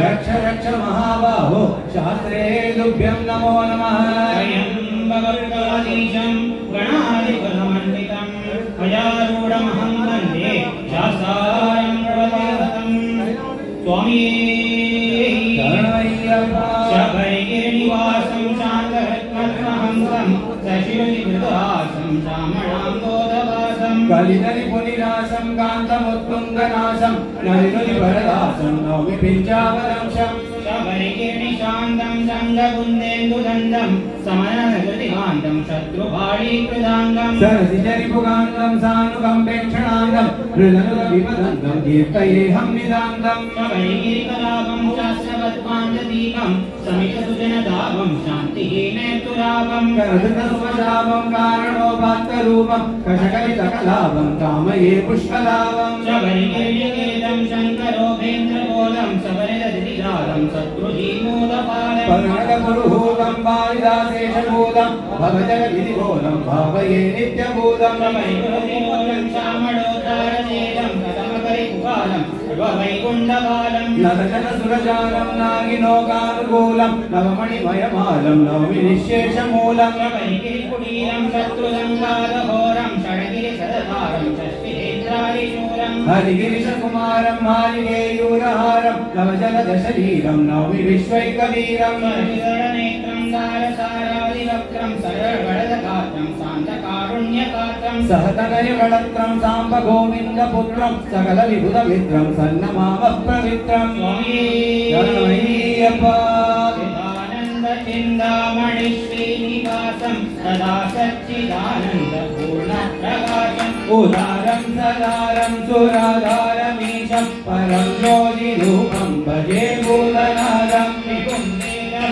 रक्ष रक्ष महाबाहो शास्त्रे तुभ्यं नमो नमः त्र्यम्बकं गणाधिपसमन्वितं अजारूढमहं वन्दे शास्त्रायं प्रवदेवतं स्वामी शबरिगिरिनिवासं शान्तरत्नहंसं सशिवनिकृतहासं श्यामणां गोदवासं कलितरिपुनिरासं कान्तमुत्तुङ्गनाशं नलिनुलिवरदासं नौमि पिञ्चावरंशं शबरिगिरिनिशान्तं सङ्गकुन्देन्दुदण्डं समननगतिकान्तं शत्रुभाळीकृताङ्गं सरसिजरिपुकान्तं सानुकम्पेक्षणाङ्गं हृदनुरविपदन्तं कीर्तयेऽहं निदान्तं शबरिगिरिकलापं शास्त्रवत्पाञ्चदीपं समितसुजनतापं शान्तिहीनेतुरापं करधृतसुमशापं कारणोपात्तरूपं कषकलितकलापं कामये पुष्कलापं शबरिगिरिकेतं शङ्करोपेन्द्रकोलं सबरिदधिजातं शत्रुजीमूलपालं पर्णकपुरुहूतं पारिदासेशभूतं भवजगविधिबोधं भावये नित्यभूतं शबरिगिरिकोलं श्यामळोत्तारचेलं कदमकरिपुकालं वैकुण्ठपालं नदजनसुरजालं नागिनोकानुकूलं नवमणिमयमालं नवमि निःशेषमूलं शबरिगिरिकुटीरं शत्रुसंहारघोरं षड्गिरिशतधारं षष्टिहेन्द्रादिशूरं हरिगिरिशकुमारं हारिकेयूरहारं नवजलदशरीरं नवमि विश्वैकवीरं नेत्रं दारसारादिवक्त्रं सरळगडदगात्रं शान्तकारुण्यगात्रं सहतनयगणत्रं साम्ब गोविन्दपुत्रं सकलविभुधमित्रं सन्नमामः पवित्रं शरणमय्यप्पा चिन्तामणि श्रीनिवासं सदा सच्चिदानन्दपूर्णप्रकाशम् उदारं सदारं सुराधारमीशं परं ज्योतिरूपं भजे भूतनादं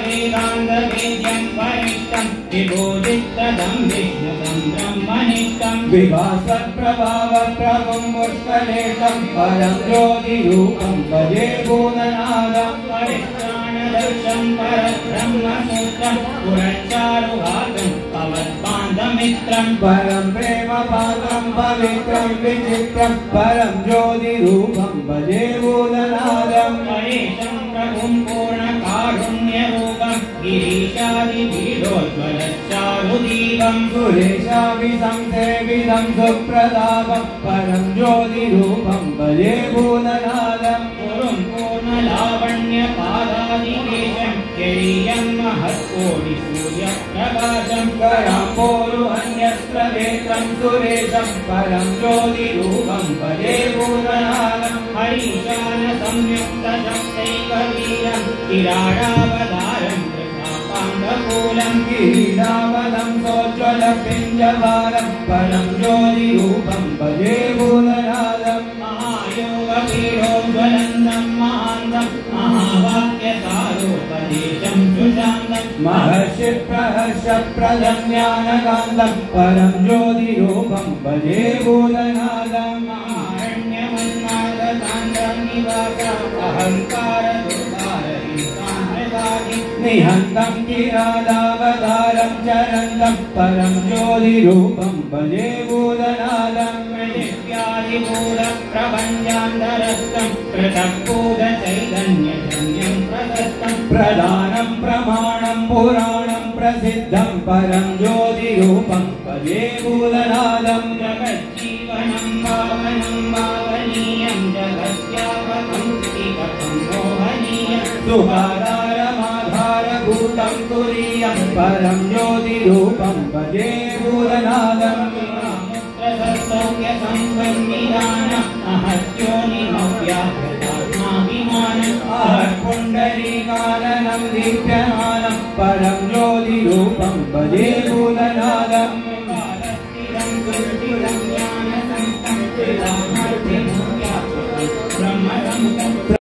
वेदान्तवेद्यं वरिष्ठं विभूतिप्रदं विष्णुतं ब्रह्मनिष्ठं विभासप्रभावप्रभुं मुष्कलेशं परं ज्योतिरूपं भजे भूतनादं परित्राणदर्शं परब्रह्मसूत्रं पुरच्चारुहातं भवत्पान्दमित्रं परं प्रेमपात्रं पवित्रं विचित्रं परं ज्योतिरूपं भजे भूतनादं परेशं प्रभुं पूर्णकारुण्यरूपं गिरीशादिपीठोज्ज्वलच्चारुदीपं सुरेशाभिधं सेविधं सुप्रतापं परं ज्योतिरूपं भजे भूतनादं गुरुं पूर्णलावण्यपादादिकेशं किरीयं महत्कोटिसूर्यप्रकाशं कराम्बोरुहन्यस्त्रनेत्रं सुरेशं परं ज्योतिरूपं भजे भूतनादं हरीशानसंयुक्तशक्तैकवीरं किराडावतारं कृपापाण्डकूलं किरीटावलं सोज्ज्वलपिञ्जवारं परं ज्योतिरूपं भजे भूतनादं महायोगपीठोज्ज्वलन्दं महान्तं महावाक्यसारोपदेशं सुशान्तं महर्षिप्रहर्षप्रदं ज्ञानकान्तं परं ज्योतिरूपं भजे भूतनादं महारण्यमन्मादकान्तं निवासम् अहङ्कारदुर्भारहितामृतादि निहन्तं किरादावतारं चरन्तं परं ज्योतिरूपं भजे भूतनादं दिव्यादिमूलप्रपञ्चान्तरस्थं पृथक्भूतचैतन्यजन्यं प्रदत्तं प्रधानं प्रमाणं पुराणं प्रसिद्धं परं ज्योतिरूपं भजे भूतनादं जगज्जीवनं पावनं पावनीयं जगत्यापकं श्रीपथं मोहनीयं सुखाधारमाधारभूतं तुरीयं परं ज्योतिरूपं भजे भूतनादं सौख्यसंपन्निदानम् अहत्योनिमव्याहृतात्माभिमानम् पुण्डरीकाननं दीप्यमानं परं ज्योतिरूपं भजे भूतनादं कालस्थिरं दुर्दिनं